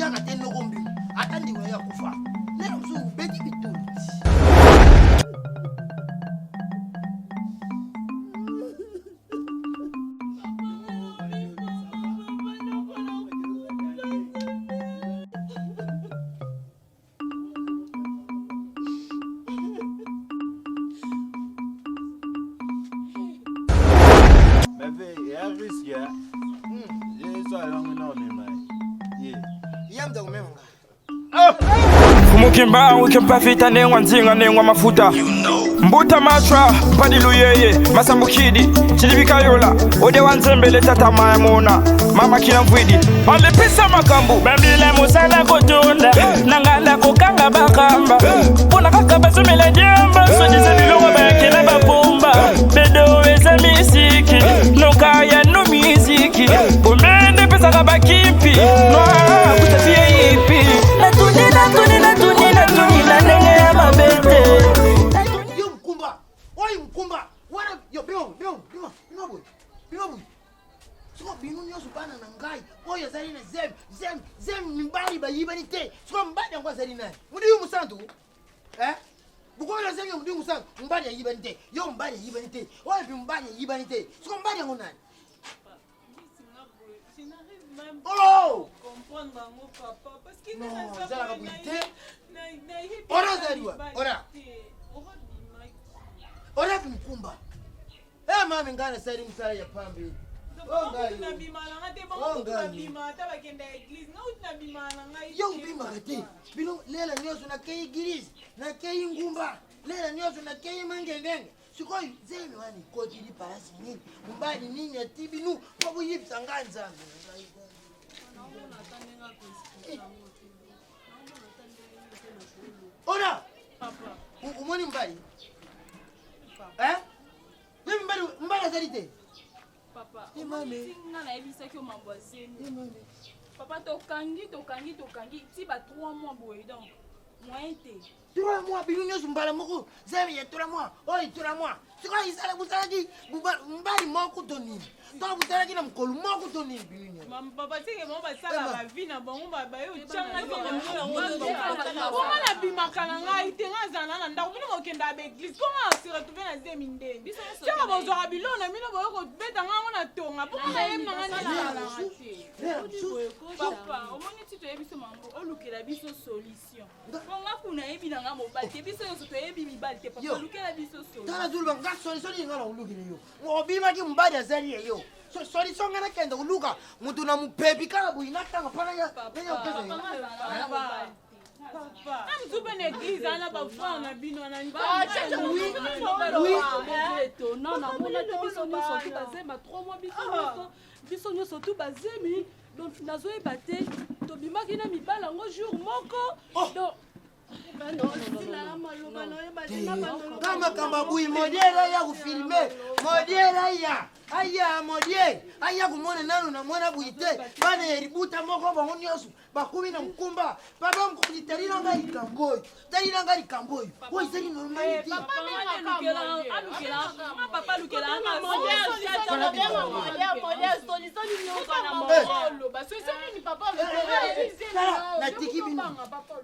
yaka teno kombi atandi ya kufa lelo mzungu beti bitu Kumukimba ukimpa fita nengwa nzinga nengwa mafuta mbuta machwa mpadilu yeye masambukidi chilibika yola ode wanzembele tata maya mona mama kila mvwidi alipisa makambu bambile musala kutunda nangala kukanga bakamba puna kakaba sumile jamba sodize bilongo bakela bapumba bedo weze misiki nokaya no miziki kumbende pesa kabakimpi noa kutafie ipi na nenge ya mabete yo mkumba oi mkumba wana yo bino siko binu nyoso bana na ngai oyo zali na zem mbali bayiba nite siko mbali ngwa zali naye mudi yu musantu bukola zemi mudi musantu mbali yiba nite yo mbali yiba nite oyo bi mbali yiba nite siko mbali ngo nani oh comprendre mon papa parce que non ça la kabouité ora zaliwa ora kumkumba mami ngana sari msala ya pambe yo ubima kati bino lela nyoso na kei giris na kei ngumba lela nyoso na kei mangengenge sikoi zemi wani koti di parasi nini mbali nini atibinu wabu yipsa nganza ora umoni mbali mbali azalite papa singa na ebisaki omambwazeni papa tokangi ti ba 3 mois boye donc moyen te 3 mois bino nyonso mbala moko zemi ya 3 mois oyi 3 mois sikoyo isala busalaki mbali moko to nini to busalaki na mokolo moko to nini bino nyonso papa tike mo basala bavi na bango baye otyanga konga nabimaka na ngai te nga azala na ndako bino mokenda baeglise konga asiretrouve na zemi ndeni tyanga bozwaka biloko na bino boye kobeta ngango na tonga mpo nayebi na nga nesalaka te papa omoni ti toyebi biso mango olukela biso solution bonga kuna yebi na nga mobali te biso nyonso toyebi mibali te papa olukela biso solution tala zulu banga solution ninga na olukile yo obimaki mbali azali yo solution ngana kenda uluka mutu na mupepi kala buinatanga pana ya papa amzuba na église ana bafrère na bino na non na mona te biso nyonso tu bazemba 3 mois biso nyonso tu bazemi donc nazoyeba te tobimaki na mibala yango jour moko donc kama kamba bui modela ya kufilme modela ya aya modie aya kumona nanu na mwana buite bana yeributa moko bango nyonso bakumi na mkumba papa mkundi talina ngai kamboy oyi zeli normality papa lukela natiki bino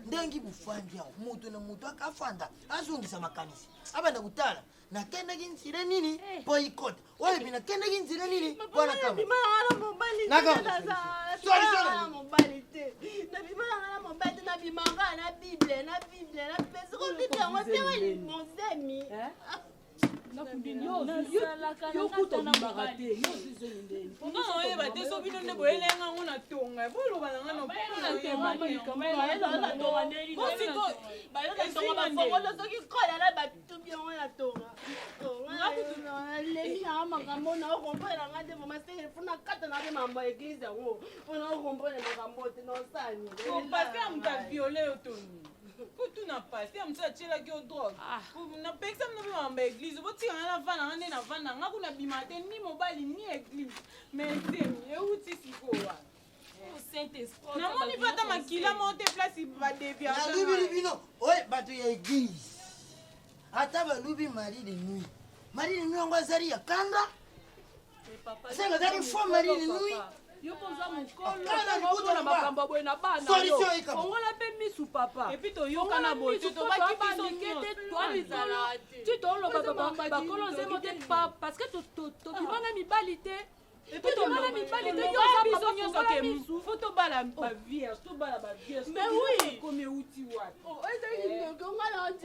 ndengi bufandi yao mutu na mutu akafanda azungisa makanisi abanda kutala nakendaki nzire nini po ikota oyo bina kendaki nzire nini mpona kama oyeba te so bino nde boyelenga ngo na tonga boloba nanga viole otoni kutu na pasi ya mosu atielaki o drogue napekisa mino mpe mamba église botikanga navanda nde navanda nga kuna bima te ni mobali ni église mais zemi euti sikowa namoni pata makila mo te place badevialubi bino oye bato ya église ata balubi mari de nuit yango azali ya kanda senga azali fo mari de nuit yo mpoza mokolo Kana libuta na na makambo boye na bana Solution ika. ongola mpe misu papa epuis toyokana boye tobaki biso ti toloba bakolo nzemo te parce que tobimana mibali te tobimana mibali te yo oza papa fongola misu fo tobala bavierge tobala bavierge komi euti wapi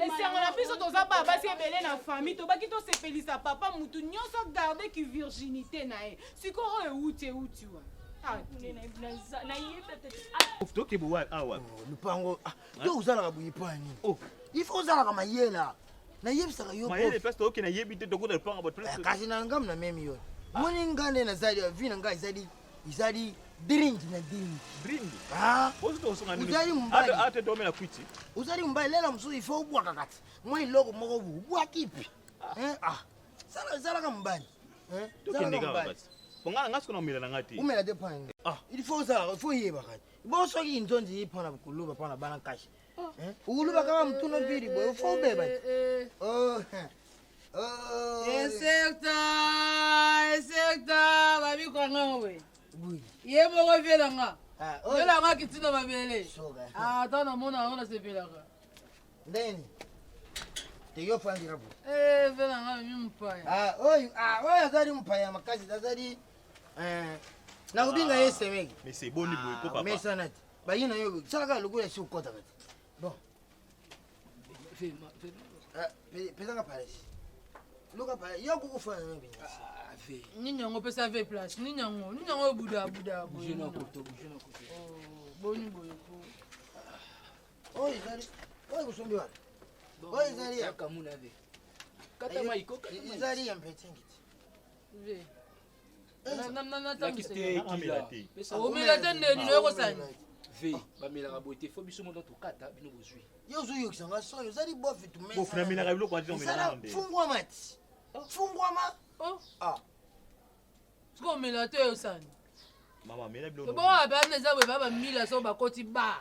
esengo na biso toza bana basi ebele na famille tobaki tosepelisa papa mutu nyonso garde ki virginité na ye sikoyo oyo euti wapi lupango yo ozalaka boye pani il faut ozalaka mayela nayebisaka yo kasi na ngamu na memi yo moni nga nde nazali vi na nga ezali diringi na diringi ozali mobali lela mosusu il faut obwaka kati mwa eloko moko bu obwaki pi zalaka mobali umela te pani il faut ozalaka il faut oyeba kati bo soki nzonzi ipona kuluba mpona bana kashi ukuluba kaka mtuno mpiri boye faut obeba Esekta babikwanga we ye moko velanga velanga kitina mabele ata namona yango nasepelaka ndeni teyo fandira bo velanga mi mpaya oyo azali mpaya makasi azali nakubinga ye semeki mesana te bayina yo salaka lokola si ukota kati bon pesanga palesi luka pale yo kukufana nini ninyango pesa ve place ninyango buda bujena koto boni boye ko oyi zali oyi kusombi wapi oyi zali ya kamuna ve kata maiko zali ya mpetengiti ve omela te ndeni noyoko sani ve bamelaka boye te fo biso moto tokata bino bozwi yo ozoyokisanga soyo ozali bofi Fungwama ti fungwama siko omela te oyo sani Mama mela bilo. Bo ba neza we baba mila so bakoti ba.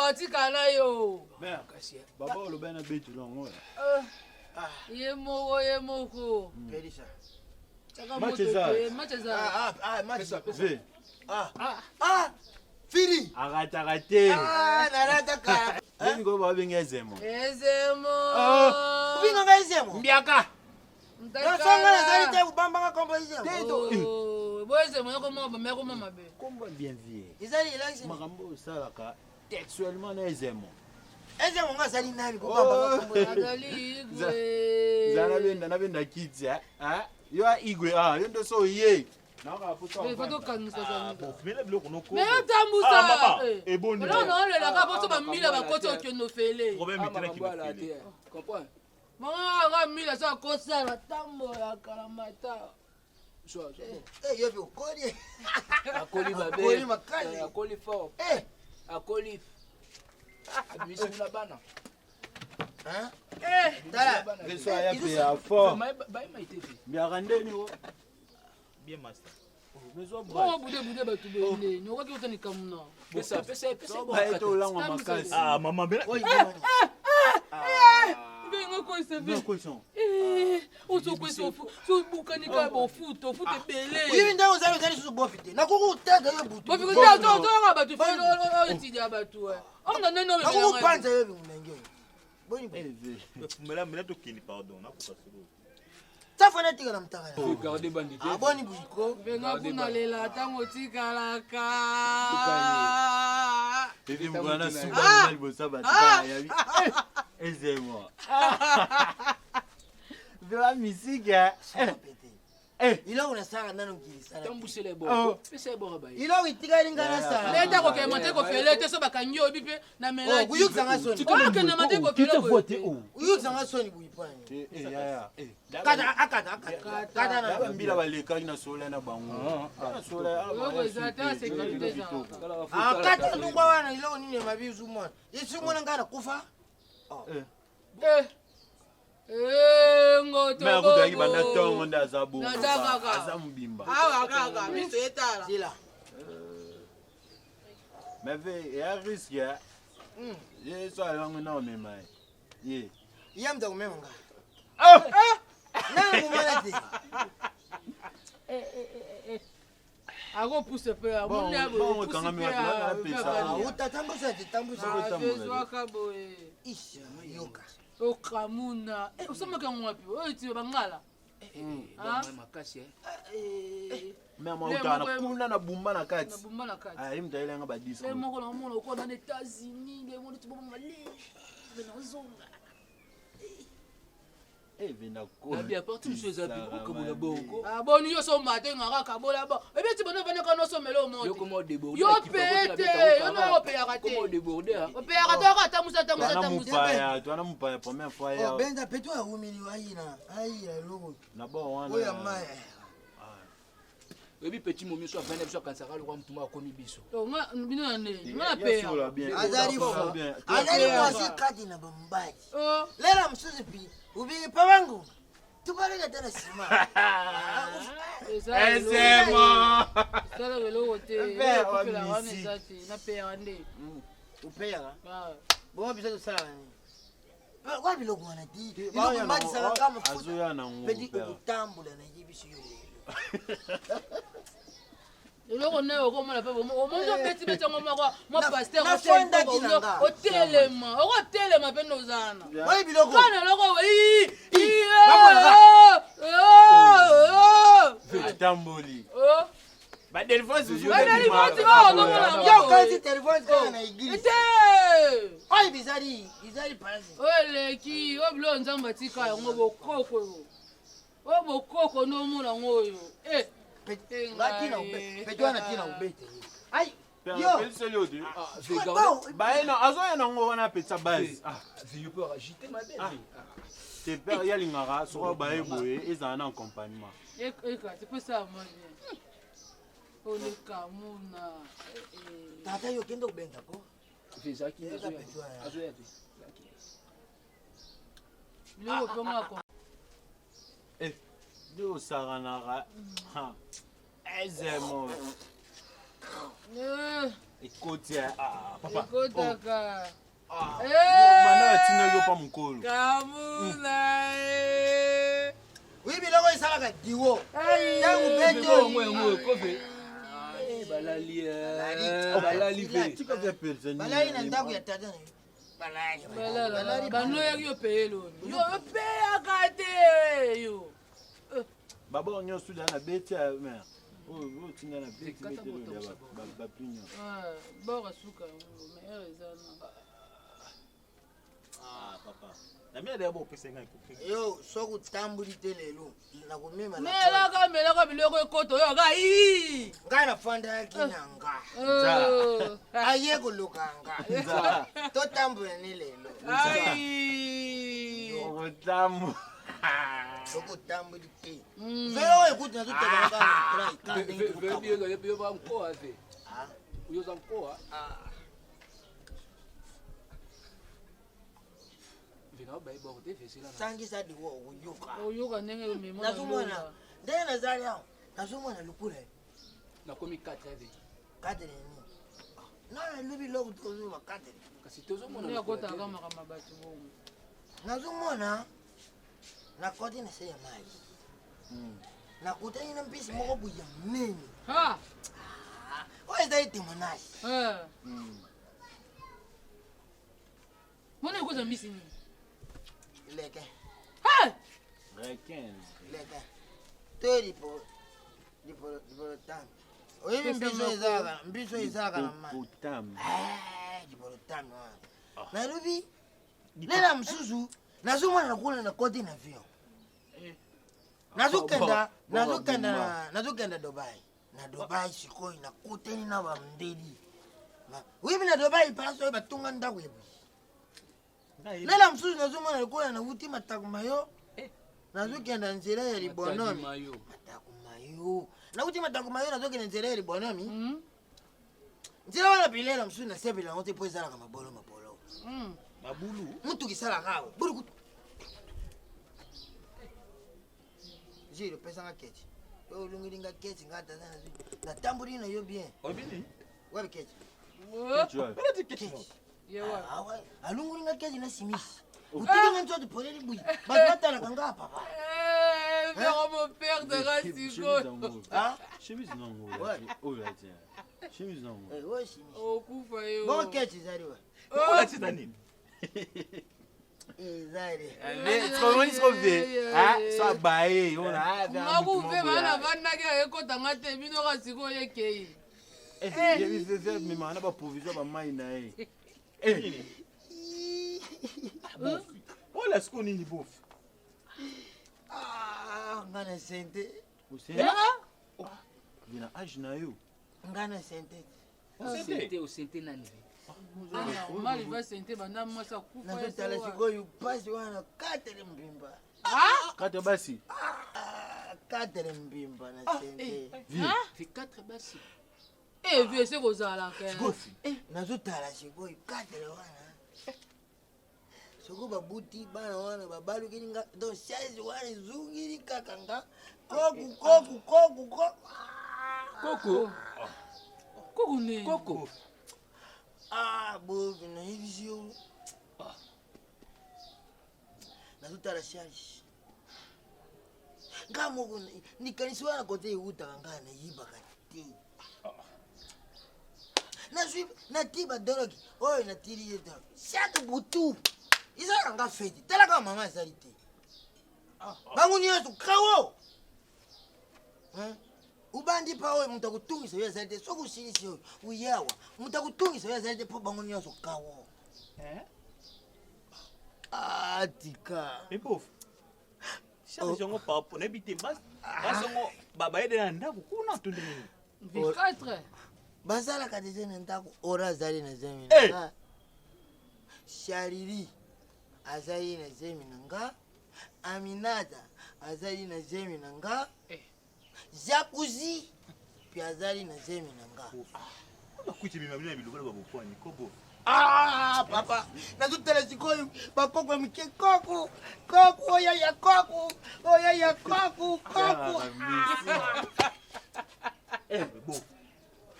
Batikala yo. Ben kasi baba olobana betu longo. Ye moko. Pelisha. Macheza. Ve. Fili. Arate. Narata ka. Ngo ba bengezemo. Ubinga ngezemo. Mbiaka. Nasonga na zali te ubamba composition. Boyeze moyo koma ba meko mama be. Komba bien vie. Izali ilaxi. Makambo salaka textuellement na ezemo. Ezemo ngazali nani ko bamba composition. Azali igwe. Zana benda na benda kids yo igwe yo ndo so ye. Nanga futa. Foto kanisa za. Mela bilo kono ko. Mais tambusa. Eboni. Non le la ka boto ba mila ba koto okeno fele. Problème mitela ki fele. Comprends? Mama mila so kosa la tambo ya kalamata. Yo bi okoli. Akoli babe. Akoli makali. Akoli fort. Akoli. Admission la bana. Tala. Leso ya pe ya fort. Ba maite fi. Mbiarande ni wo. Bien master. Bude batu bende. Nyoka ki utani kamuna. Pesa. Ba eto lango makasi. Mama bela. Vengo ko se ve. Ko son. Ozo ko so fu bukani ka bo futo bele. Yibi ndawo zali susu bofite. Nakuku utega yo butu. Bofite to batu felo ti dia batu. Omna neno me. Nakuku panza yo binenge. Boni Mela to kini pardon na kuka suru. Tafana tika na mtakala. Garder bandité. Aboni buiko. Venga kuna lela tango tikalaka. Bibi mwana suba mbali bosaba tika ya bi. Ezemo. Vela misika. Ilo unasanga nano kilisana. Tambuse les bords. Pesa bords ba. Ilo itika lingana sana. Leta ko ke mate ko fele te so bakangi obi pe na mela. Kuyukisanga soni. Ke na mate ko fele ko. Uyukisanga soni buipani. Ya. Kata na mbila baleka na sola na bango. Na sola Yo zata sécurité za. kata ndungwa wana ilo nini mabizu mwana. Yesu mwana ngana kufa. Ngoto. Mais akuta ki banda tongo ndazabu. Ndazaka. Azambimba. Kaka, miso etala. Sila. Mais ve ya risque ya. Ye so alango na omema. Ye. Yamda kumema nga. Na kumana ti. akopuse mpe amundeaboepusipezwaka boye okamuna osomaka yango wapi oyo ti bangala makasi kuna na bumba na kati nabumba na kati ayi mutailanga ba disco le moko na mona okona na États-Unis le mona tiboma mali benazonga vena ko bien partout monsieur Zabi comme la bongo boni yo so matin ngaka kabola ba ebe ti bona vana kana so melo mo yo comment déborder yo pete yo no opea kate comment déborder opea kate ka tamusa twana mupaya première fois ya benza peto ya umili waina ayi logo na bo wana oya maya ebi petit momi so afanya biso kansaka lo kwa mtuma akomi biso nga bino na nini nga pea azali mwasi kati na bambali lela msuzi pi ubiki pawangu tubaleka tena sima esema sala lelo te la wana zati na pea ande upea bon biso sala kwa biloko wana ti biloko mali sala kama azoya na ngo pedi ukutambula na yibiso yo eloko ne okomona mpe omonzi obeti yango mwa paster otelema okotelema mpe nozana kana eloko tamboli oleki obilo nzambe atika yango bokoko oyo bokoko nomona yango oyo baena azoya nango wana apetisa base te pere yalingaka soko baye boye ezala na accompagnement ekati pesa mani olekamuna tata yo kende kubenga ko biloko pengako ndio saranaka ezemo ekoti papa ekotaka bana batina yo pa mokolo kamuna wi biloko esalaka diwo ntango bete balali na ndako ya tata banoyaki yo peye loni yo opeyaka te yo baba nyonso lia na beti ya mer oyo otinga na beti betelo ya bapinyo bora suka yango meilleur ezana papa na mia de bo pesa ngai ko yo soku tambuli te lelo na kumema na melaka biloko ekoto yo ga yi ngai na fanda kinanga aye kulukanga to tambula ni lelo ai yo tamu soku tambuli te vero ekuti na tutaba yo ba mkoa ave yo za mkoa sangisa diwo oyoka ndenge omema nazomona ndenge nazali aho nazomona lukula nakomi 4 nini nana lobi loko tozoma 4 kasi tozomona yakotaka makambo bato bongo nazomona nakoti na se ya mai nakutani na mpisi moko buya munene oyo ezali temonage mona ekoza mbisi nini leke requin leke to dipolotami oyebi mbiso ezalaka na mai dipolotami wana nalobi lela mosusu nazomona nakuna na koti na avion nazokenda Dubai na Dubai sikoyo nakutani na bamndeli oyebi na Dubai place oyo batonga ndako eboye lela mosusu nazomona lokola nauti matakumayo nazokenda nzela ya libonomi matakumayo nauti matakumayo nazokenda nzela ya libonomi nzela wana pilela mosusu nasepela yango te mpo ezalaka mabolo mabulu mutu kisalaka awe bulukutu jiro pesanga keti yo olungilinga keti nga tata natambuli na yo bien wabi keti alungulinga keti na simisi utulinga nzoto poleli buyi bato batalaka nga papa Véro mon père de Rassigo. Ah? Chemise non. Ouais. Oh là tiens. Chemise non. Ouais, chemise. Oh kufa yo. Bon, qu'est-ce que c'est ça? Ola tita nini? Ezali. Mais comment ils se fait? Ah, ça baé, on a. Ngakuve bana banake ekota ngate bino Rassigo yekei. Eh, il veut faire mais on a pas provision ba mai na eh. Eh. Ola siko nini bof? Ah, ngana sente. Você? Vina age na yo. Ngana sente. Osente nani? Mali va sente bana mwasa kufa Na tala sikoyo pasi wana katele mbimba. Kata basi. Katele mbimba na sente. Fait 4 basi. Eh, vieux, c'est vos ala. Nazo tala sikoyo katele wana. Soko babuti bana wana babalu kininga do size wana zungiri kakanga. Koku. Koko ne. Coco. Ah, bovi na hivyo. Nazo tala charge. Ngamo ni kanisi wana kote uta ngana yiba kati. Na tiba doroki. Oy na tiri yeto. Shaka butu. Isa nga feti. Tala kama mama salite. Bangu ni yesu kawo. Ubandi pa oyo mutakutungisa yo salite sokushilisi yo uyawa. Mutakutungisa yo salite po bangu ni yesu kawo. Atika. Mais bof. Charge yango papo na bité bas. Basongo baba yede na ndako kuna tunde nini? V4. Basala kadeze na ndako ora zali na zemi. Shariri azali na zemi nanga. Aminata azali na zemi nanga. Jacuzzi pia azali na zemi nanga. Akuti mimi mabina biloko na babopwani ko bof. Ah, papa, nazo tele sikoyo bakoko mike koko. Koko oya koko. Oya koko. Eh bof.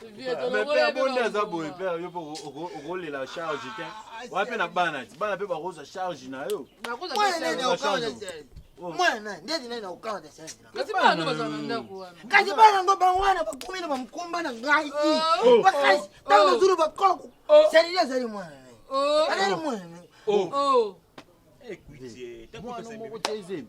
Vieux, Mais père bonne za boy père yo pour rouler la charge tiens. Wa pe na bana pe ba rosa charge na yo. Mwana nenda ukawa na sele. Mwana ndezi nenda ukawa na sele. Kasi bana bazana ndako wana. Kasi bana ngo bangwana bakumile bamkumba na ngai. Bakasi tango zuru bakoko. Sele zali mwana. Azali mwana. Oh. Écoutez, t'as Moi quoi non c'est mo teize.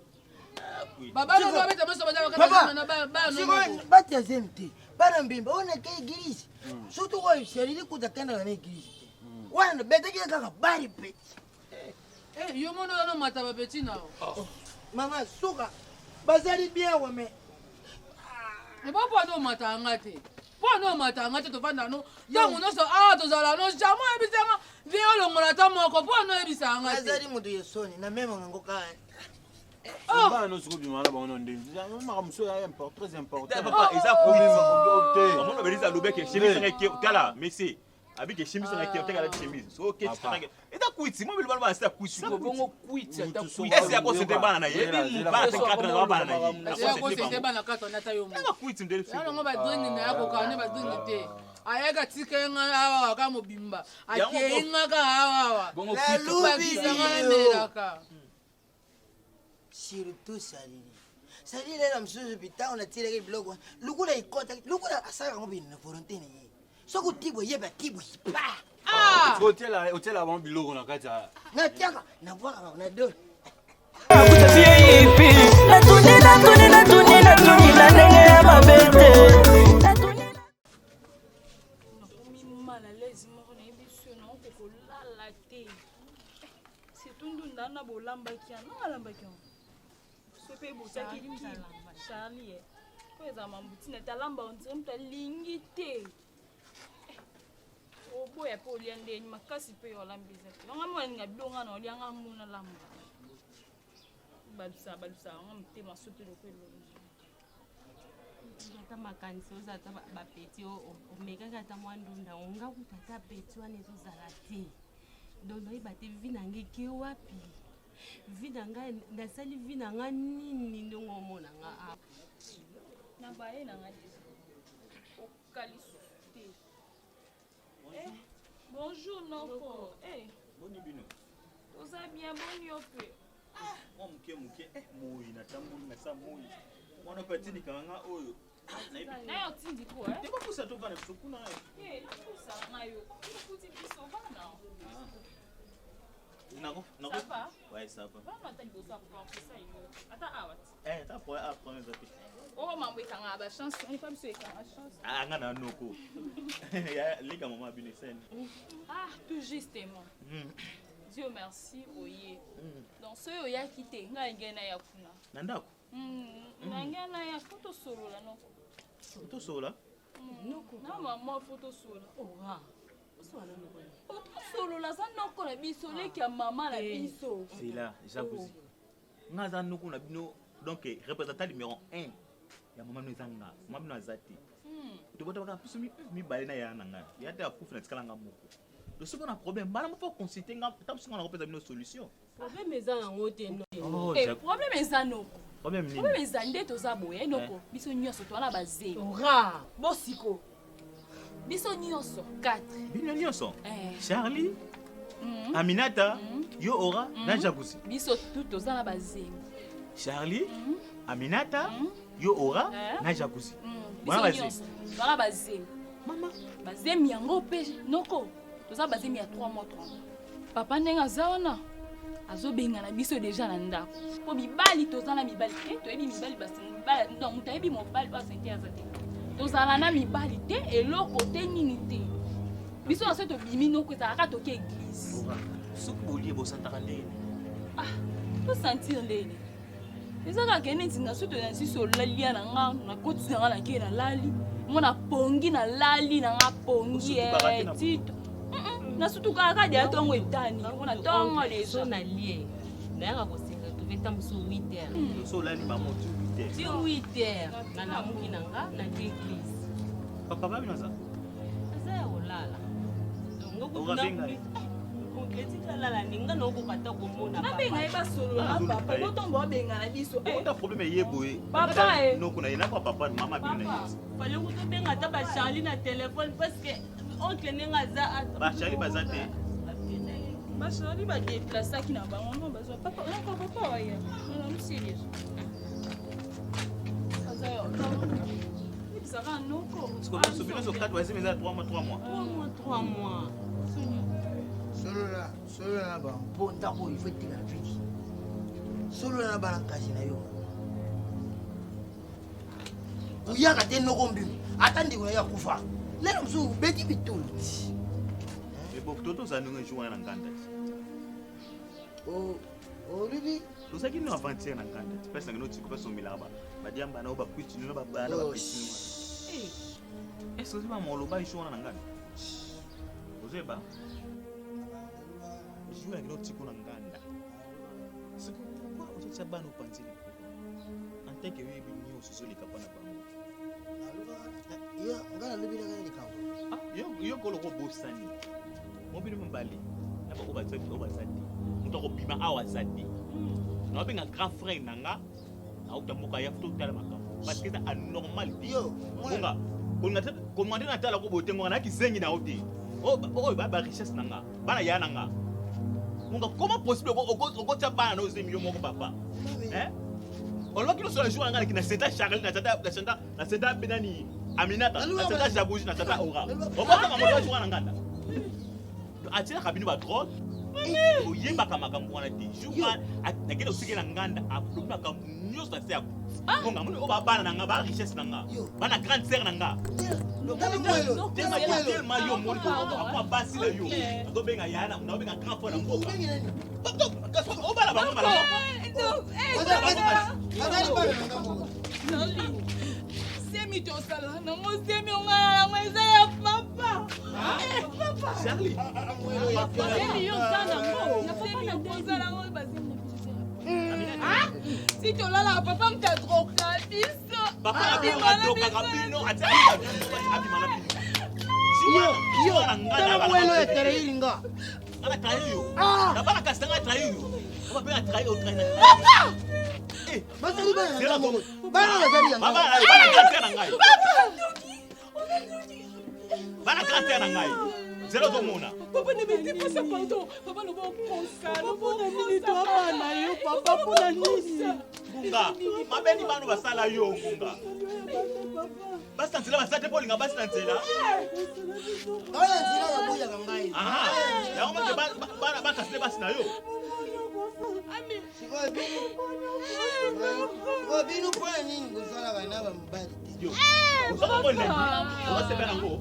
Baba no baba tama so bazana Papa, na ba no. siko bati azemti. Bana mbimba ona ke igirisi. Surtout kwa sele kutakana na igirisi. Wana bete kile kaka bari peti. Eh, yo mono na mata ba petit na. Mama suka bazali bien wa me. Ne ba po no mata ngate. Po no mata ngate to fanda no. Yango no so to zala no chamo ebisanga. Vio lo ngolata moko po no ebisanga ngate. Bazali mudu yesoni na mema ngoka. Ba no suku bi mala ba no ndenge. Ma muso ya important très important. Papa, eza commis. Maman obelisa lobeke chemise ngeke tala, merci. Abi chemise ngeke tala chemise. So okay, tala. Eta kuiti, mo bilibana ba sa kuiti. Siko bongo kuiti ata kuiti. Est-ce ya ko sente bana na ye? Bana te kadra na bana na ye. Ya ko sente bana kato na tayo mo. Na kuiti ndele fi. Ya ngo ba dringi na yako ka ne ba dringi te. Ayaka tika nga awa ka mobimba. Akenga ka awa. Bongo La kuiti. lubi melaka. Surtout salili. Salili la msusu bitao na tire ke blog. Lukula ikota, lukula asaka ngo bin na volonté ni. Soko tibo yeba tibo hipa. Hotel avant biloko na kati. Na tiaka na bwaka na do. Akuta VIP. Natuni na nenge ya mabete. Mal à l'aise, moko na yebiso na kokolala te. Surtout ndunda na bolambaki ya na alambaki. Sope botaki Charlie. Ko eza mambuti na talamba on dirait mtu alingi te. Oboya po liande ni makasi pe yo lambiza. Nga mwana nga bilonga na olianga muna lamba. Balusa nga mtema sote lokelo. Ata makanisi ozata bapeti omekaka ata mwa ndunda onga kuta ata peti wana ezozala te donc oyeba te vi na ngai eke wapi vi na ngai nasali vi na ngai nini ndenge omona nga awa na baye na ngai okalisu te. Bonjour Noko. Boni bino. Oza bien boni yo pe. Moi muke ke moi na tambuli na sa moi. Mwana patini kanga oyo. nayo otindi ko Ndiko kusa to bana sukuna. nakusa nayo okuti biso bana Nako. Ça va? Ouais, ça va. bana ata liboso akopesa yo ata awa T'as pour apprendre zapi. oyo mambo ekanga bachanson efa biso ekanga chanson Anga na noko. Ya lika mama bine sen. ah tout justement Dieu merci oye donc soki oyaki te ngai ngai naya kuna Nandako. nangai naya foto solola noko To sola. na mama foto solola foto solola za noko na biso leki ya mama na biso C'est là, jacuzzi. Ngaza noko na bino donc représentant numéro 1. Ya mama no zanga. Mama no azati. To bota baka piso mi bale na ya nanga. Ya ta kufu na tikala nga moko. Le second a problème, bana mo faut consulter nga tapu nga na représenter une solution. Problème eza nango te no. Oh, problème eza noko problème nini? problème eza nde toza boye noko biso nyonso towana bazee Ora. bosiko biso nyonso 4 Bino nyonso. Charlie, Aminata, yo ora na jacuzzi. biso tout toza na bazee Charlie, Aminata, yo ora na jacuzzi. biso nyonso toza na bazee Mama, bazemi yango mpe noko toza bazemi ya 3 mois 3 papa ndenge aza wana azobengana biso deja na ndako mpo mibali toza na mibali te toyebi mibali donc moto ayebi mobali po asente aza te tozala na mibali te eloko te nini te biso na se tobimi noko ezalaka toki eglize ora. Soki bolie bosantaka ndenge. tosentir ndeni eza kaka neti na so tonasi olalia na nga nakotisi na nga na nkei nalali mo na pongi nalali na nga pongi tito nasutu kaka deya ntongo etani mpona ntongo So deja na lie. Nayanga kosenga tuveta mso 8 heures. So lali ba motu te. Ti 8 heures. Na namuki nanga na église. Papa ba binaza. Eza ya kolala. Ora benga. Konkleti kalala ninga na okokata komona. nabenga ye basolola papa botombo babengana biso Ota problème yeboye. Papa, No kuna ina papa mama bina Papa, yezi. fallait que tu benga ta ba Charlie na téléphone parce que oncle nenga za Ba Charlie bazate. basali badeplasaki na bango no bazwa papa naka papa waya namuserieux aza yo ebisaka noko Siko so bino so 4 wazime za 3 mois 3 mois. 3 mois. solola na bampo ndako oyo ifo etika na viki solola na bana kasi na yo kuyaka te noko mbimi ata ndeko na yo akufa lelo mosusu beti bitulu Ebo toto za nunga jour na nganda. olobi Tozaki no avancer na nganda. Pesa ngino tiko pesa milaba. Badiamba na oba kwiti no ba bana ba kwiti. Est-ce que ba molo ba jour na nganda? Ozeba. Jour ngino tiko na nganda. Siko kwa otsa bana opanzini. Anteke webi nyo sosoli kapana ba. yo nga nalobi na kaka likambo Yo kolo ko bosani. Mobili mbali. Na ba obazati. Muto ko bima awazati. Na obenga grand frère nanga. Na utamuka ya futo tala makambo. Parce que c'est anormal. yo Bonga. Komande na tala ko botengo na kisengi na oti. Oh ba richesse nanga. Bana ya nanga. Bonga comment possible ko tsa bana no zemi yo moko papa. Hein? On va qu'il soit le jour ngana kina seta Charles na seta benani Aminata na seta Jacuzzi na seta Ora. On va kama moto jour ngana. Atira kabini ba drogue. Oyembaka makambo wana te. Jour na kile osike na nganda apluma ka nyos na sia. Bonga mun o ba bana nanga ba richesse nanga. Bana grande sœur nanga. Tellement yo mon ko apa basi la yo. To benga yana na benga grand frère na mboka. O bala ba mama. semi tosala nango semi ongana nango eza ya papa papa Charlie. semi yo oza nango semi okozala ngo bazemi si tolala papa mutatroka biso Papa abimaka bino ataka abimaka bino. yo tala mwelo etere iringa Ana trahi yo. Na bana kasanga trahi yo. Oba be trahi o trahi na. basali bana na ngambo bana bazali ya Baba ngambo bana kasanga na ngai. Bana kasanga na ngai. zelo tomona. Papa ne me dis pas ça, pardon. Papa ne va pas Ngunga, mabeni banu basala yo ngunga. Basta nzela basate polinga basta nzela. Oya nzela ya buya kangai. Aha. Ya ngoma ke ba kasile basina yo. Ami. Binu kwa nini kuzala bana ba mbali? Yo. Uzaka kwa nini? Wase bana ngo.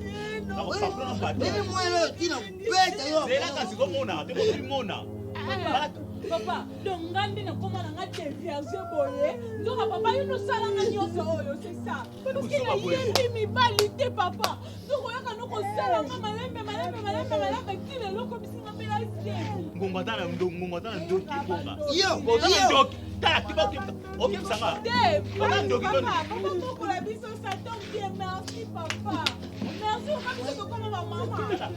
Nako fakula na pati. Binu mwelo tina kubeta yo. Zela kasi komona, te komona. Papa, donc ngandi na koma na ngate vierge boye. Donc papa yuno sala ngani oso oyo, c'est ça. Parce que la yeli mi balité papa. Donc oya kana ko sala ngama malembe kile loko bisinga pela sieki. Ngunga tana ndoki ngunga. Yo. Tala kiba oke msanga. Papa, pour la biso ça tombe bien, merci papa. Merci au cabinet de comme maman.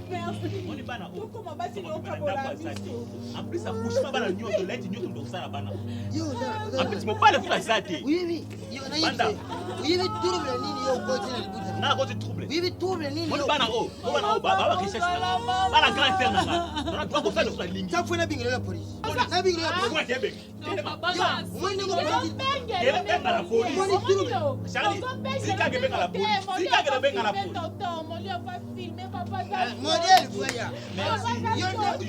Merci. On est bana. Comment basi le okabola biso. En plus ça bouge pas bana nyoto leti nyoto ndo sala bana. Yo, En plus mo pas le tout ça té. Oui. Yo na Banda. Oui, trouble nini yo ko tina libuta. Na ko trouble. Oui, trouble nini On yo. bana o baba richesse na. Bana grand terre na. On doit ko faire sur la ligne. Ça faut na bingelo la police. Na bingelo la police. Quoi Québec. Moi ni ko police. Quelle est la police? Charlie, si tu as la police, si tu as la police. Modèle voya. Merci. Yo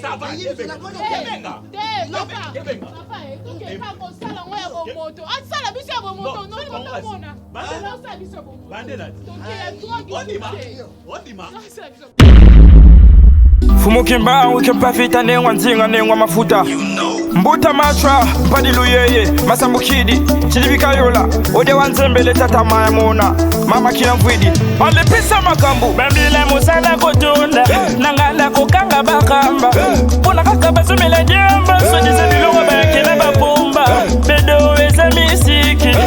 ça va Québec. Fumukimba wikempa vita nengwa nzinga nengwa mafuta Mbuta machwa padilu yeye Masambukidi chilibika yola Ode wanzembele tata maya mona Mama kina mvwidi Alipisa makambu Bambile musala kutunda Nangala kukanga bakamba Puna kaka basumile jemba